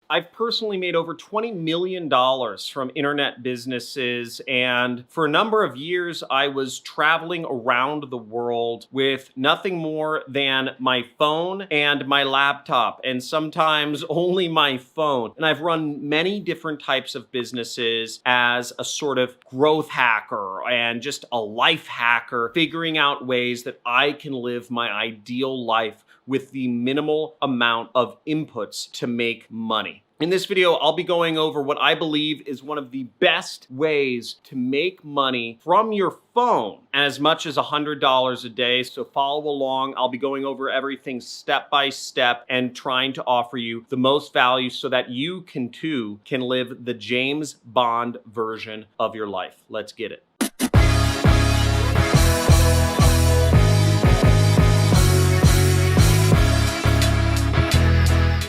I've personally made over $20 million from internet businesses, and for a number of years, I was traveling around the world with nothing more than my phone and my laptop, and sometimes only my phone. And I've run many different types of businesses as a sort of growth hacker and just a life hacker, figuring out ways that I can live my ideal life with the minimal amount of inputs to make money. In this video, I'll be going over what I believe is one of the best ways to make money from your phone, as much as $100 a day. So follow along. I'll be going over everything step by step and trying to offer you the most value so that you can live the James Bond version of your life. Let's get it.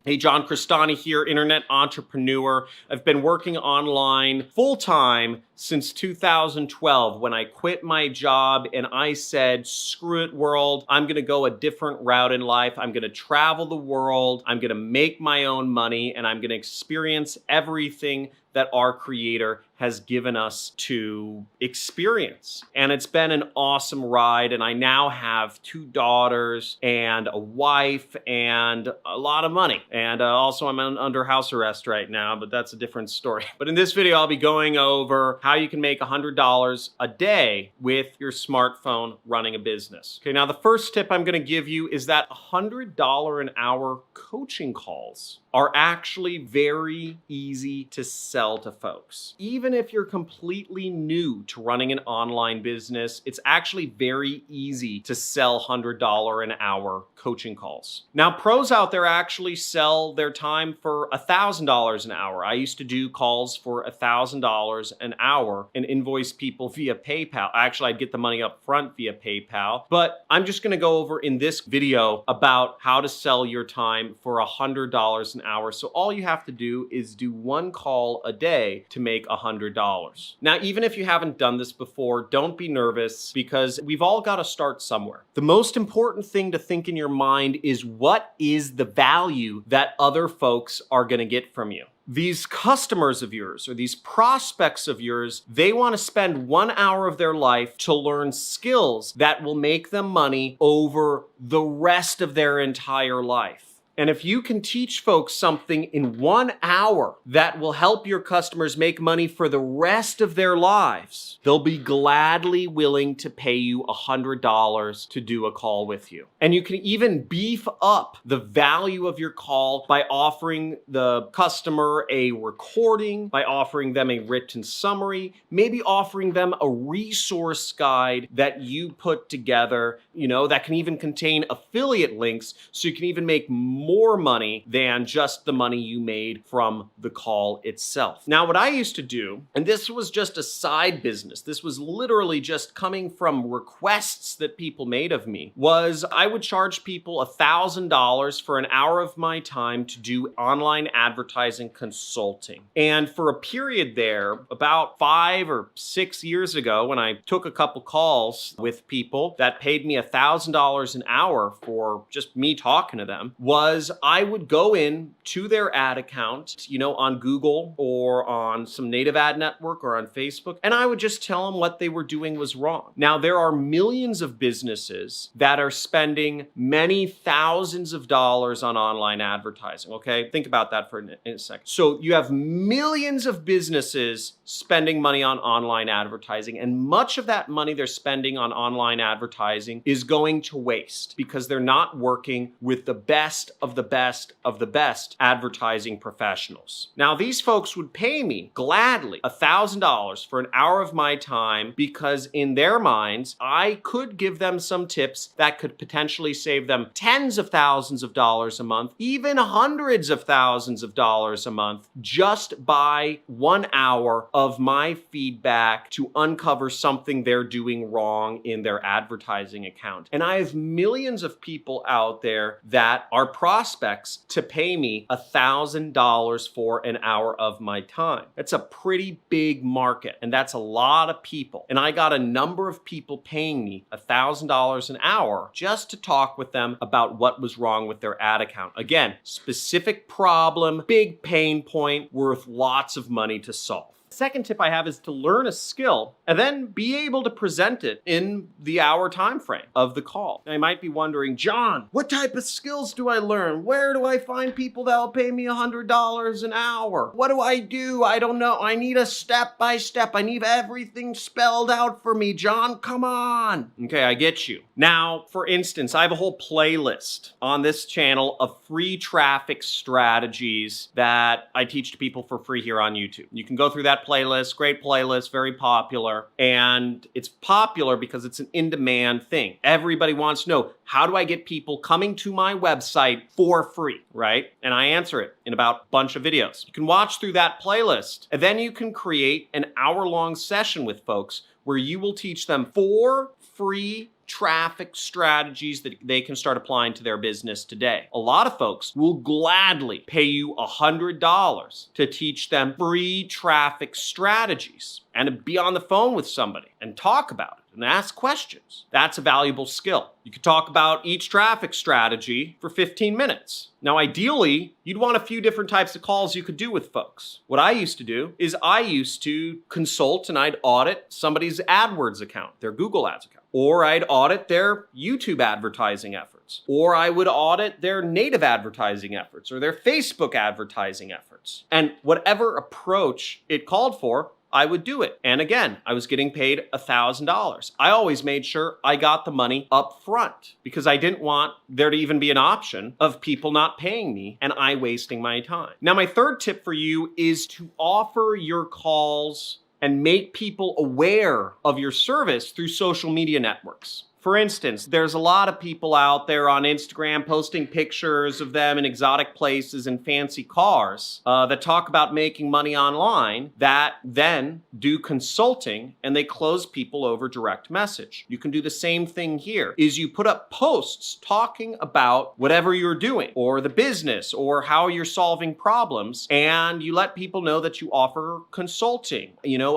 Hey, John Crestani here, internet entrepreneur. I've been working online full-time since 2012 when I quit my job and I said, screw it world, I'm gonna go a different route in life. I'm gonna travel the world, I'm gonna make my own money, and I'm gonna experience everything that our Creator has given us to experience. And it's been an awesome ride, and I now have 2 daughters and a wife and a lot of money. And also I'm under house arrest right now, but that's a different story. But in this video, I'll be going over how you can make $100 a day with your smartphone running a business. Okay, now the first tip I'm gonna give you is that $100 an hour coaching calls are actually very easy to sell to folks. Even if you're completely new to running an online business, it's actually very easy to sell $100 an hour coaching calls. Now, pros out there actually sell their time for $1,000 an hour. I used to do calls for $1,000 an hour and invoice people via PayPal. Actually, I'd get the money up front via PayPal, but I'm just gonna go over in this video about how to sell your time for $100 an hour. So all you have to do is do 1 call a day to make $100. Now, even if you haven't done this before, don't be nervous because we've all got to start somewhere. The most important thing to think in your mind is, what is the value that other folks are going to get from you? These customers of yours or these prospects of yours, they want to spend 1 hour of their life to learn skills that will make them money over the rest of their entire life. And if you can teach folks something in 1 hour that will help your customers make money for the rest of their lives, they'll be gladly willing to pay you $100 to do a call with you. And you can even beef up the value of your call by offering the customer a recording, by offering them a written summary, maybe offering them a resource guide that you put together, that can even contain affiliate links so you can even make more money than just the money you made from the call itself. Now, what I used to do, and this was just a side business, this was literally just coming from requests that people made of me, was I would charge people $1,000 for an hour of my time to do online advertising consulting. And for a period there, about 5 or 6 years ago, when I took a couple calls with people that paid me $1,000 an hour for just me talking to them, was I would go in to their ad account, on Google or on some native ad network or on Facebook, and I would just tell them what they were doing was wrong. Now, there are millions of businesses that are spending many thousands of dollars on online advertising, okay? Think about that for a second. So you have millions of businesses spending money on online advertising, and much of that money they're spending on online advertising is going to waste because they're not working with the best of the best of the best advertising professionals. Now, these folks would pay me gladly $1,000 for an hour of my time because in their minds, I could give them some tips that could potentially save them tens of thousands of dollars a month, even hundreds of thousands of dollars a month, just by 1 hour of my feedback to uncover something they're doing wrong in their advertising account. And I have millions of people out there that are prospects to pay me $1,000 for an hour of my time. That's a pretty big market, and that's a lot of people. And I got a number of people paying me $1,000 an hour just to talk with them about what was wrong with their ad account. Again, specific problem, big pain point, worth lots of money to solve. Second tip I have is to learn a skill and then be able to present it in the hour time frame of the call. Now, you might be wondering, John, what type of skills do I learn? Where do I find people that'll pay me $100 an hour? What do? I don't know. I need a step-by-step. I need everything spelled out for me, John. Come on. Okay, I get you. Now, for instance, I have a whole playlist on this channel of free traffic strategies that I teach to people for free here on YouTube. You can go through that playlist, great playlist, very popular. And it's popular because it's an in-demand thing. Everybody wants to know, how do I get people coming to my website for free, right? And I answer it in about a bunch of videos. You can watch through that playlist, and then you can create an hour-long session with folks where you will teach them 4 free traffic strategies that they can start applying to their business today. A lot of folks will gladly pay you $100 to teach them free traffic strategies and to be on the phone with somebody and talk about it and ask questions. That's a valuable skill. You could talk about each traffic strategy for 15 minutes. Now, ideally, you'd want a few different types of calls you could do with folks. What I used to do is I used to consult and I'd audit somebody's AdWords account, their Google Ads account. Or I'd audit their YouTube advertising efforts. Or I would audit their native advertising efforts or their Facebook advertising efforts. And whatever approach it called for, I would do it. And again, I was getting paid $1,000. I always made sure I got the money up front because I didn't want there to even be an option of people not paying me and I wasting my time. Now, my third tip for you is to offer your calls and make people aware of your service through social media networks. For instance, there's a lot of people out there on Instagram posting pictures of them in exotic places and fancy cars that talk about making money online that then do consulting and they close people over direct message. You can do the same thing here, is you put up posts talking about whatever you're doing or the business or how you're solving problems, and you let people know that you offer consulting,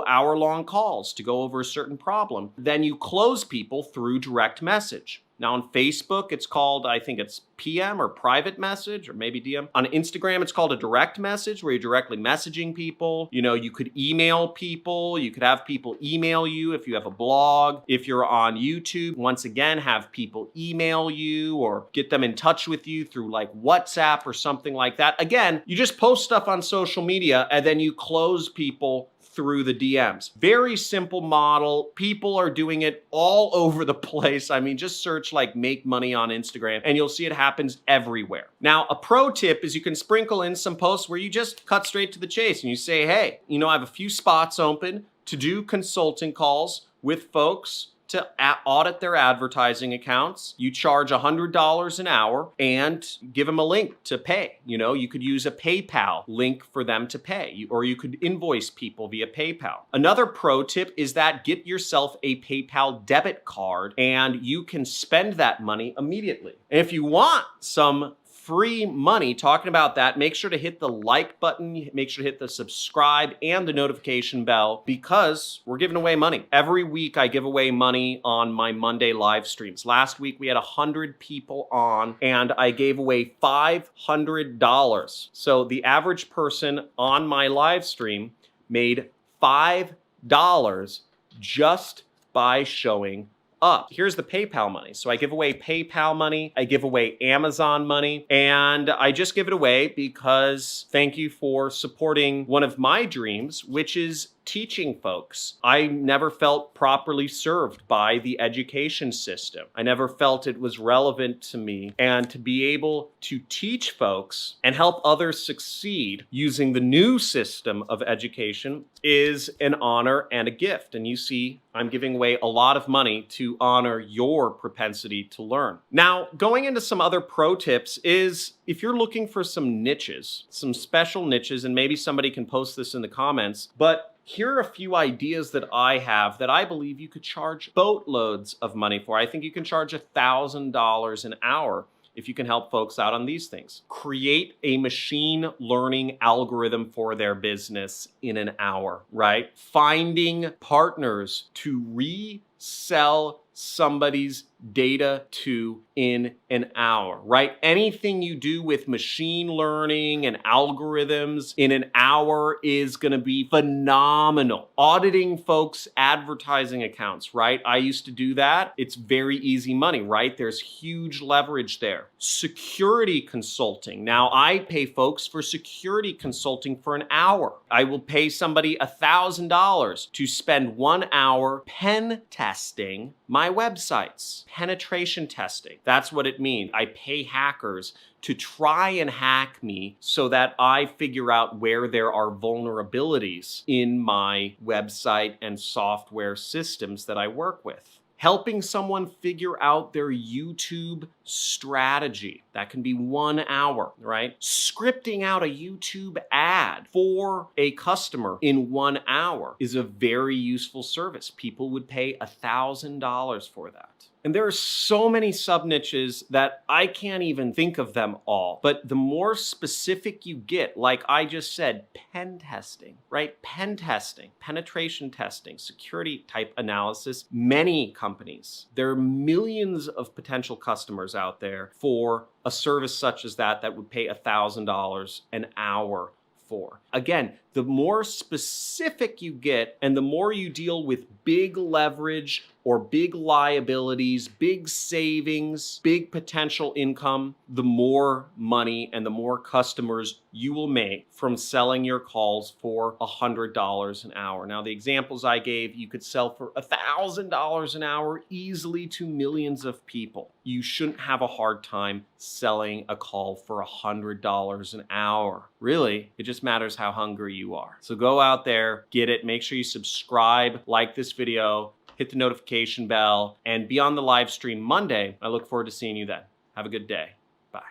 hour-long calls to go over a certain problem. Then you close people through direct message. Now on Facebook, it's called, I think it's PM or private message or maybe DM. On Instagram, it's called a direct message where you're directly messaging people. You could email people. You could have people email you if you have a blog. If you're on YouTube, once again, have people email you or get them in touch with you through like WhatsApp or something like that. Again, you just post stuff on social media and then you close people through the DMs. Very simple model. People are doing it all over the place. I mean, just search like make money on Instagram and you'll see it happens everywhere. Now, a pro tip is you can sprinkle in some posts where you just cut straight to the chase and you say, hey, I have a few spots open to do consulting calls with folks to audit their advertising accounts. You charge $100 an hour and give them a link to pay. You could use a PayPal link for them to pay, or you could invoice people via PayPal. Another pro tip is that get yourself a PayPal debit card and you can spend that money immediately. And if you want some free money talking about that, make sure to hit the like button, make sure to hit the subscribe and the notification bell because we're giving away money. Every week I give away money on my Monday live streams. Last week we had 100 people on and I gave away $500. So the average person on my live stream made $5 just by showing up. Here's the PayPal money. So I give away PayPal money, I give away Amazon money, and I just give it away because thank you for supporting one of my dreams, which is teaching folks. I never felt properly served by the education system. I never felt it was relevant to me. And to be able to teach folks and help others succeed using the new system of education is an honor and a gift. And you see, I'm giving away a lot of money to honor your propensity to learn. Now, going into some other pro tips is if you're looking for some niches, some special niches, and maybe somebody can post this in the comments, but here are a few ideas that I have that I believe you could charge boatloads of money for. I think you can charge $1,000 an hour if you can help folks out on these things. Create a machine learning algorithm for their business in an hour, right? Finding partners to resell somebody's data to in an hour, right? Anything you do with machine learning and algorithms in an hour is going to be phenomenal. Auditing folks' advertising accounts, right? I used to do that. It's very easy money, right? There's huge leverage there. Security consulting. Now I pay folks for security consulting for an hour. I will pay somebody $1,000 to spend 1 hour pen testing my websites. Penetration testing. That's what it means. I pay hackers to try and hack me so that I figure out where there are vulnerabilities in my website and software systems that I work with. Helping someone figure out their YouTube strategy. That can be 1 hour, right? Scripting out a YouTube ad for a customer in 1 hour is a very useful service. People would pay $1,000 for that. And there are so many sub niches that I can't even think of them all. But the more specific you get, like I just said, pen testing, right? Pen testing, penetration testing, security type analysis, many companies, there are millions of potential customers out there for a service such as that would pay $1,000 an hour for. Again, the more specific you get and the more you deal with big leverage or big liabilities, big savings, big potential income, the more money and the more customers you will make from selling your calls for $100 an hour. Now, the examples I gave, you could sell for $1,000 an hour easily to millions of people. You shouldn't have a hard time selling a call for $100 an hour. Really, it just matters how hungry you are. So go out there, get it, make sure you subscribe, like this video, hit the notification bell, and be on the live stream Monday. I look forward to seeing you then. Have a good day. Bye.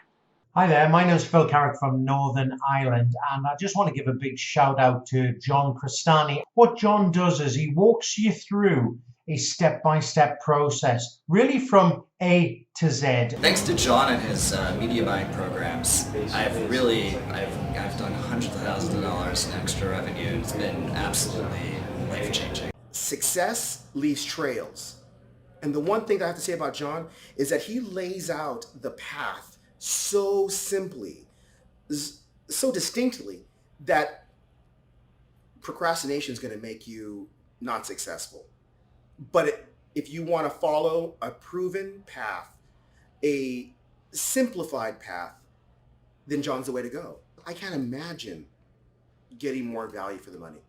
Hi there, my name is Phil Carrick from Northern Ireland, and I just want to give a big shout out to John Crestani. What John does is he walks you through a step-by-step process, really from A to Z. Thanks to John and his media buying programs, I've done hundreds of thousands of dollars in extra revenue. It's been absolutely life-changing. Success leaves trails. And the one thing that I have to say about John is that he lays out the path so simply, so distinctly, that procrastination is going to make you not successful. But if you want to follow a proven path, a simplified path, then John's the way to go. I can't imagine getting more value for the money.